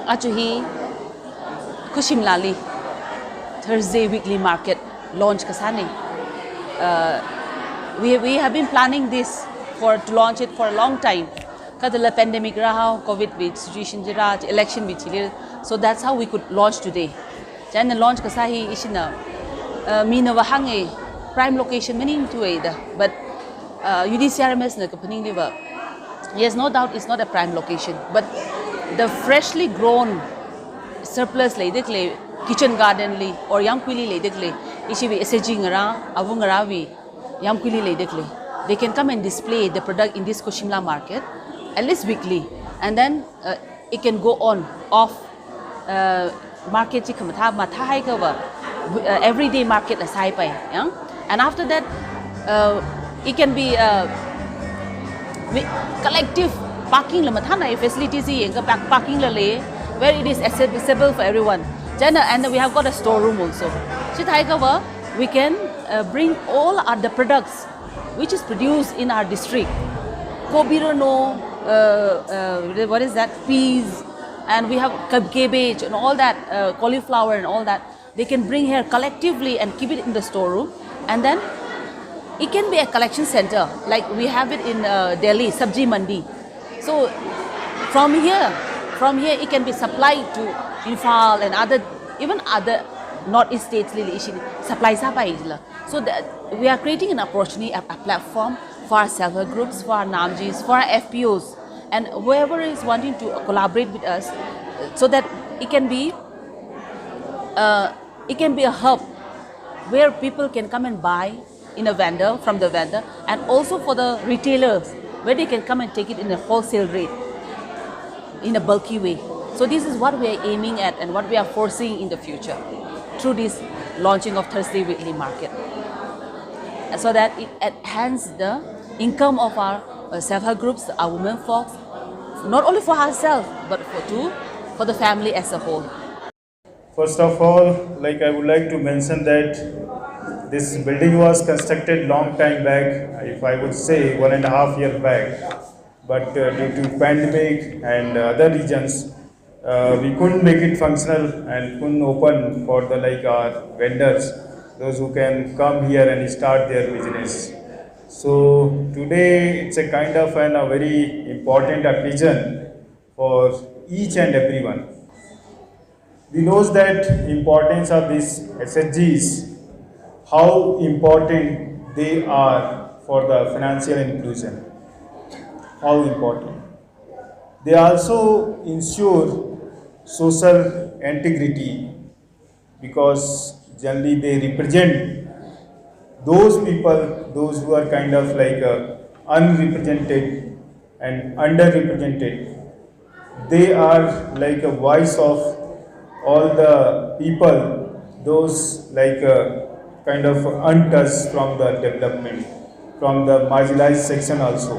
Achuhi Khashimla Thursday weekly market launch kasani. We have been planning this to launch it for a long time. Because the pandemic raha, COVID situation jira, election so that's how we could launch today. Then the launch kasahi ishina mina wahange prime location many to aid, but UDCRMS na kapaning liver. Yes, no doubt it's not a prime location, but the freshly grown surplus lay kitchen garden li or yamquili lay ishivi SHG ngara avungaravi yamquili lay they can come and display the product in this Khashimla market at least weekly, and then it can go on off market everyday market aside by, and after that it can be collective parking facilities parking where it is accessible for everyone. And we have got a storeroom also. We can bring all the products which is produced in our district. Kobirano, what is that? Peas, and we have cabbage and all that, cauliflower and all that. They can bring here collectively and keep it in the storeroom, and then it can be a collection center like we have it in Delhi, Sabji Mandi. So from here it can be supplied to Imphal and even other Northeast states supplies. So that we are creating an opportunity, a platform for our self-help groups, for our NAMJs, for our FPOs, and whoever is wanting to collaborate with us, so that it can be a hub where people can come and buy from the vendor, and also for the retailers where they can come and take it in a wholesale rate, in a bulky way. So this is what we are aiming at and what we are foreseeing in the future through this launching of Thursday weekly market, so that it enhances the income of our self-help groups, our women folks, not only for ourselves but for the family as a whole. First of all, I would like to mention that this building was constructed long time back, if I would say 1.5 years back, but due to pandemic and other reasons, we couldn't make it functional and couldn't open for our vendors, those who can come here and start their business. So today it's a kind of a very important occasion for each and everyone. We know that importance of these SHGs, how important they are for the financial inclusion, how important. They also ensure social integrity, because generally they represent those people, those who are kind of unrepresented and underrepresented. They are like a voice of all the people, those kind of untouched from the development, from the marginalized section also.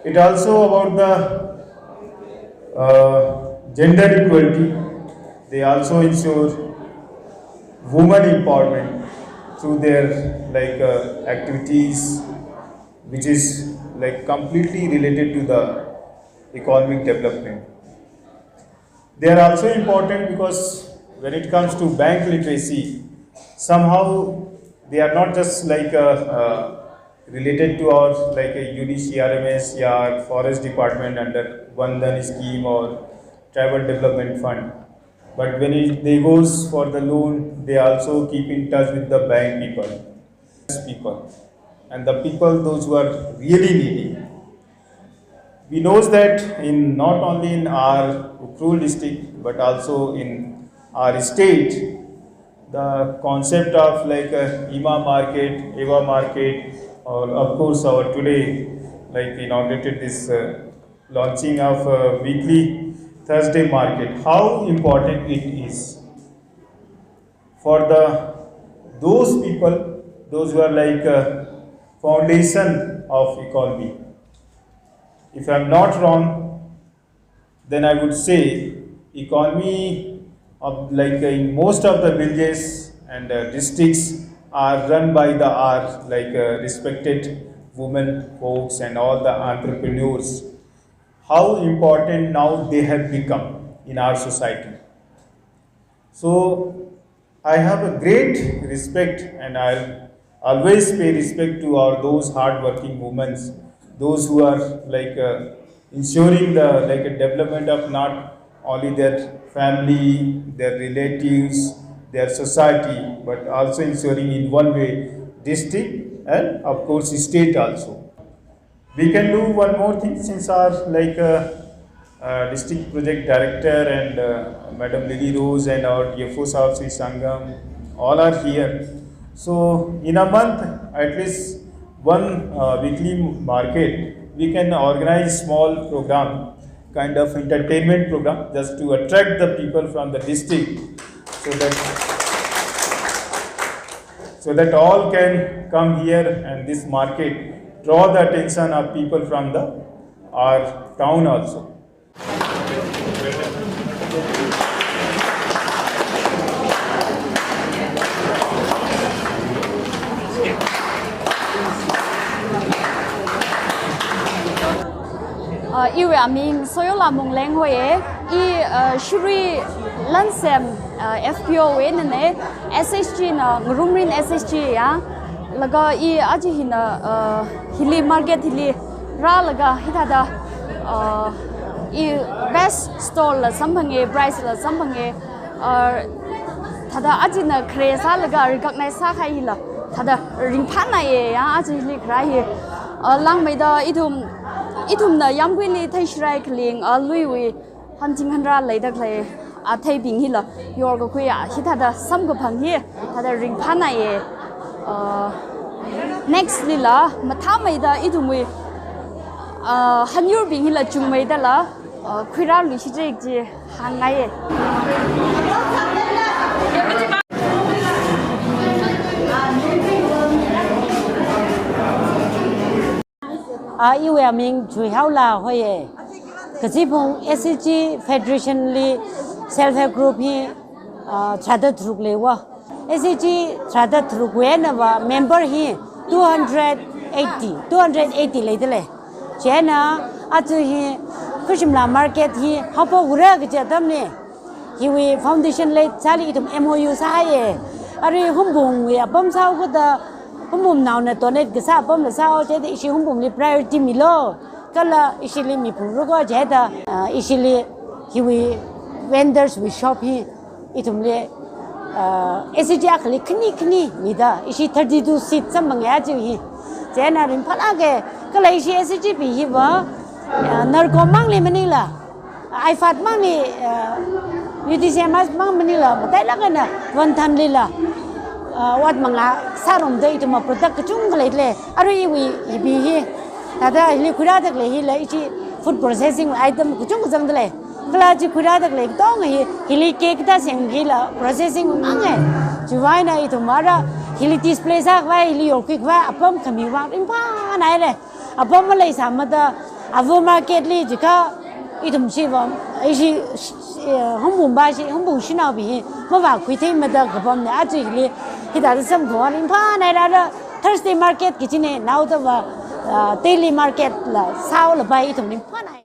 It also about the gender equality. They also ensure women empowerment through their activities, which is completely related to the economic development. They are also important because when it comes to bank literacy, somehow they are not just related to our a UDCRMS or Forest Department under Bandhan scheme or Tribal Development Fund. But when they goes for the loan, they also keep in touch with the bank people, and the people those who are really needy. We know that not only in our Ukhrul district but also in our state, the concept of EMA market, EVA market, or of course our today inaugurated this launching of weekly Thursday market, how important it is for those people, those who are foundation of economy. If I am not wrong, then I would say economy of in most of the villages and districts are run by our respected women folks and all the entrepreneurs. how important now they have become in our society. So I have a great respect, and I'll always pay respect to those hard-working women, those who are ensuring the development of not only their family, their relatives, their society, but also ensuring in one way district and of course state also. We can do one more thing, since our district project director and Madam Lily Rose and our DFO Sahab Sri Sangam all are here. So in a month, at least one weekly market, we can organize small program, kind of entertainment program, just to attract the people from the district, so that all can come here and this market draw the attention of people from our town also. Iwe aming soyola mongleng hoye shuri lansem FPO we ne SHG na ngurumrin SHG ya laga aji hina hili market hili ra laga hitada best store la sambange price la sambange tada aji na kresa laga recognize sa khai la tada ringphana ye ya aji hili krai lang mai da idum na yamgwili thaishrai kling lui hunting handra leidak le thai bing hila yor go kuya hitada sam go phang hi tada ring phana ye next lila matha mai da idumwi hanyur bing hila chung mai da la khira lu shi je ji hangai ye Iwe aming chui haula hoye Khashimla SHG Federation li self help group hi chada thuruk lewa SHG chada thuruk we na wa member hi 280 leidele chena atu hi Khashimla market hi hapo gura gja damne hiwi foundation le chali itum MOU sa ye ari Hungpung we apam sao ko da Hungpung now na donate ke sa apam la sao che de ishi Hungpung li priority milo kala ishili mi puru ko jeda ishili hiwi vendors we shop hi itumle SHG akli kni mida ishi 32 seat samang ya ji hi jena rin phala ke kala ishi SHG bi hi wa NERCORMP mang le manila ifat mang ni UDCRMS mang manila matai la kana one time lila wat manga sarom de ituma product chung le le aru iwi bi hi tada hili khura dak le hi la ichi food processing item kuchung jang de kala ji khura dak le tong hi hili cake ta seng hi la processing ange juwaina itu mara hili display sa wa hili yo quick wa apam khami wa impa nai le apam ma lai samada avo market li jika itum chi wa ichi Hungpung ba chi Hungpung shina bi ma wa khui thei ma da gapam ne aji hili hida sam go impa nai la Thursday market ki chine now da daily market la sao la bai itum nim phanai